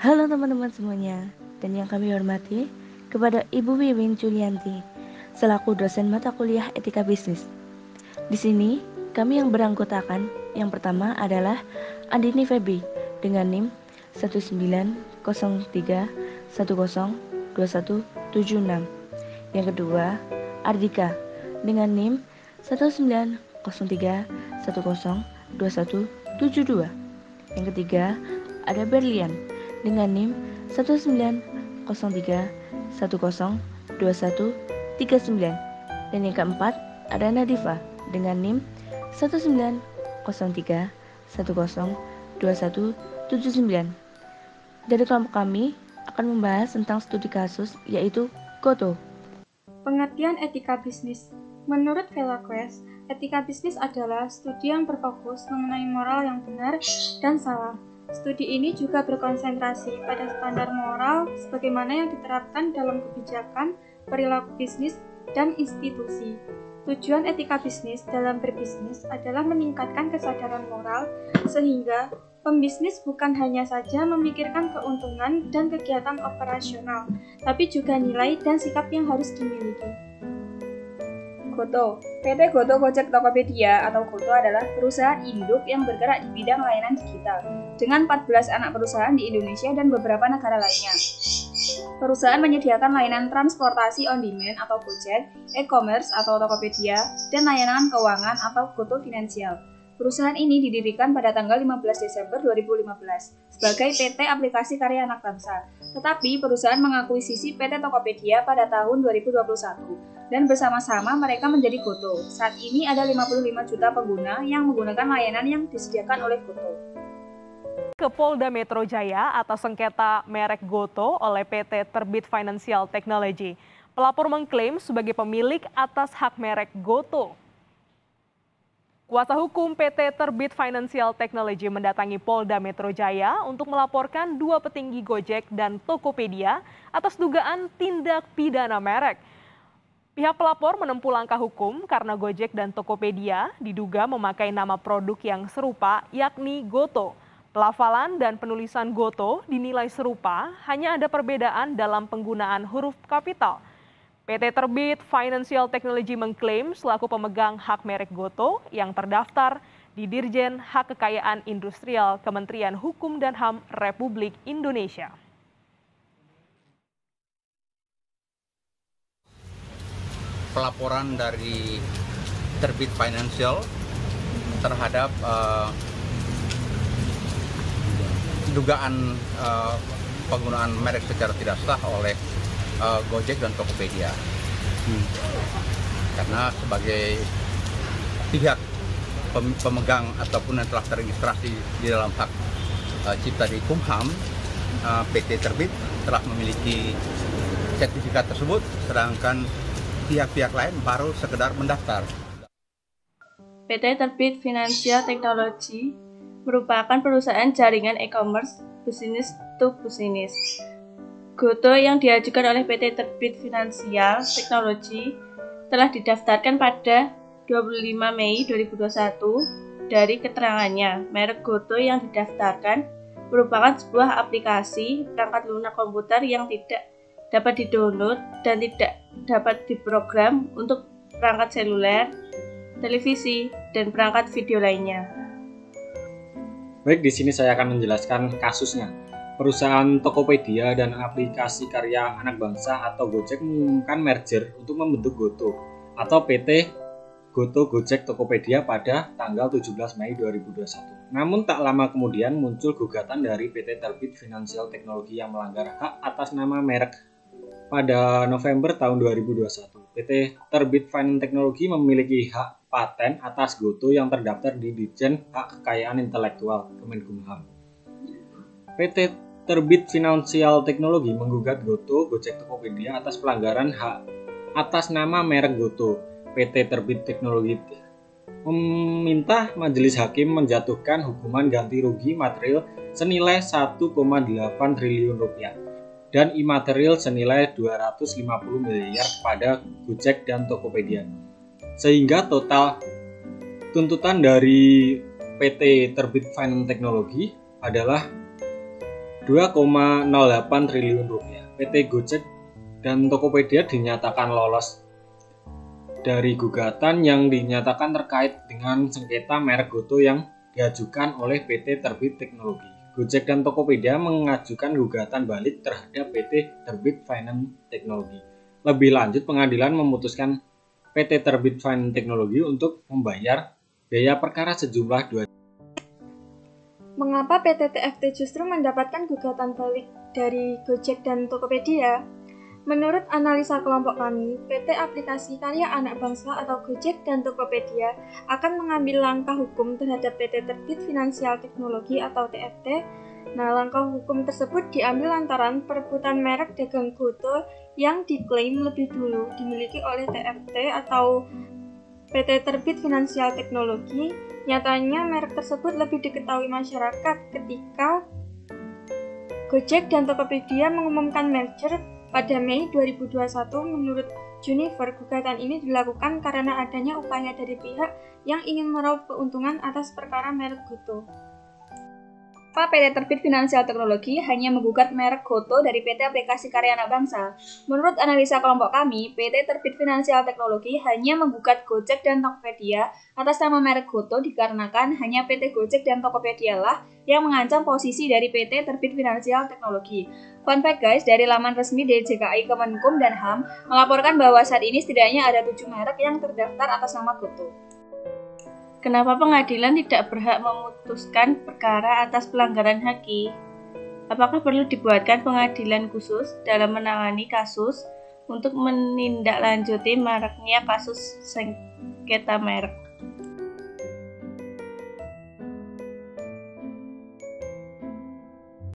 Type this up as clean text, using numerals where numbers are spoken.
Halo teman-teman semuanya, dan yang kami hormati kepada Ibu Wiwin Julianti selaku dosen mata kuliah Etika Bisnis. Di sini kami yang beranggotakan yang pertama adalah Andini Febi dengan NIM 1903102176. Yang kedua, Ardika dengan NIM 1903102172. Yang ketiga, ada Berlian dengan NIM 1903102139. Dan yang keempat, ada Nadifa dengan NIM 1903102179. Dari kelompok kami akan membahas tentang studi kasus yaitu GoTo. Pengertian etika bisnis. Menurut Velazquez, etika bisnis adalah studi yang berfokus mengenai moral yang benar dan salah. Studi ini juga berkonsentrasi pada standar moral sebagaimana yang diterapkan dalam kebijakan, perilaku bisnis, dan institusi. Tujuan etika bisnis dalam berbisnis adalah meningkatkan kesadaran moral sehingga pembisnis bukan hanya saja memikirkan keuntungan dan kegiatan operasional, tapi juga nilai dan sikap yang harus dimiliki. GoTo. PT GoTo Gojek Tokopedia atau GoTo adalah perusahaan induk yang bergerak di bidang layanan digital dengan 14 anak perusahaan di Indonesia dan beberapa negara lainnya. Perusahaan menyediakan layanan transportasi on demand atau Gojek, e-commerce atau Tokopedia, dan layanan keuangan atau GoTo Finansial. Perusahaan ini didirikan pada tanggal 15 Desember 2015 sebagai PT Aplikasi Karya Anak Bangsa. Tetapi perusahaan mengakuisisi PT Tokopedia pada tahun 2021 dan bersama-sama mereka menjadi GoTo. Saat ini ada 55 juta pengguna yang menggunakan layanan yang disediakan oleh GoTo. Ke Polda Metro Jaya atas sengketa merek GoTo oleh PT Terbit Financial Technology. Pelapor mengklaim sebagai pemilik atas hak merek GoTo. Kuasa hukum PT Terbit Financial Technology mendatangi Polda Metro Jaya untuk melaporkan dua petinggi Gojek dan Tokopedia atas dugaan tindak pidana merek. Pihak pelapor menempuh langkah hukum karena Gojek dan Tokopedia diduga memakai nama produk yang serupa yakni GoTo. Pelafalan dan penulisan GoTo dinilai serupa, hanya ada perbedaan dalam penggunaan huruf kapital. PT Terbit Financial Technology mengklaim selaku pemegang hak merek GoTo yang terdaftar di Dirjen Hak Kekayaan Industrial Kementerian Hukum dan HAM Republik Indonesia. Pelaporan dari Terbit Financial terhadap dugaan penggunaan merek secara tidak sah oleh Gojek dan Tokopedia. Karena sebagai pihak pemegang ataupun yang telah terregistrasi di dalam hak cipta di Kumham, PT Terbit telah memiliki sertifikat tersebut, sedangkan pihak-pihak lain baru sekedar mendaftar. PT Terbit Financial Technology merupakan perusahaan jaringan e-commerce business to business. GoTo yang diajukan oleh PT Terbit Financial Technology telah didaftarkan pada 25 Mei 2021. Dari keterangannya, merek GoTo yang didaftarkan merupakan sebuah aplikasi perangkat lunak komputer yang tidak dapat di-download dan tidak dapat diprogram untuk perangkat seluler, televisi, dan perangkat video lainnya. Baik, di sini saya akan menjelaskan kasusnya. Perusahaan Tokopedia dan aplikasi karya anak bangsa atau Gojek mengumumkan merger untuk membentuk GoTo atau PT GoTo Gojek Tokopedia pada tanggal 17 Mei 2021. Namun tak lama kemudian muncul gugatan dari PT Terbit Financial Technology yang melanggar hak atas nama merek. Pada November tahun 2021, PT Terbit Financial Technology memiliki hak paten atas GoTo yang terdaftar di Ditjen Hak Kekayaan Intelektual Kemenkumham. PT Terbit Financial Technology menggugat GoTo Gojek Tokopedia atas pelanggaran hak atas nama merek GoTo. PT Terbit Teknologi meminta majelis hakim menjatuhkan hukuman ganti rugi material senilai 1,8 triliun rupiah dan imaterial senilai 250 miliar kepada Gojek dan Tokopedia. Sehingga total tuntutan dari PT Terbit Financial Technology adalah 2,08 triliun rupiah. PT Gojek dan Tokopedia dinyatakan lolos dari gugatan yang dinyatakan terkait dengan sengketa merek Goto yang diajukan oleh PT Terbit Teknologi. Gojek dan Tokopedia mengajukan gugatan balik terhadap PT Terbit Finance Teknologi. Lebih lanjut, pengadilan memutuskan PT Terbit Finance Teknologi untuk membayar biaya perkara sejumlah 2. Mengapa PT TFT justru mendapatkan gugatan balik dari Gojek dan Tokopedia? Menurut analisa kelompok kami, PT Aplikasi Karya Anak Bangsa atau Gojek dan Tokopedia akan mengambil langkah hukum terhadap PT Terbit Finansial Teknologi atau TFT. Nah, langkah hukum tersebut diambil lantaran perebutan merek dagang Goto yang diklaim lebih dulu dimiliki oleh TFT atau PT Terbit Finansial Teknologi. Nyatanya merek tersebut lebih diketahui masyarakat ketika Gojek dan Tokopedia mengumumkan merger pada Mei 2021. Menurut Junifer, gugatan ini dilakukan karena adanya upaya dari pihak yang ingin meraup keuntungan atas perkara merek Goto. PT Terbit Finansial Teknologi hanya menggugat merek Goto dari PT Aplikasi Karya Anak Bangsa. Menurut analisa kelompok kami, PT Terbit Finansial Teknologi hanya menggugat Gojek dan Tokopedia atas nama merek Goto dikarenakan hanya PT Gojek dan Tokopedia lah yang mengancam posisi dari PT Terbit Finansial Teknologi. Fun fact guys, dari laman resmi DJKI Kemenkum dan HAM melaporkan bahwa saat ini setidaknya ada 7 merek yang terdaftar atas nama Goto. Kenapa pengadilan tidak berhak memutuskan perkara atas pelanggaran HAKI? Apakah perlu dibuatkan pengadilan khusus dalam menangani kasus untuk menindaklanjuti maraknya kasus sengketa merek?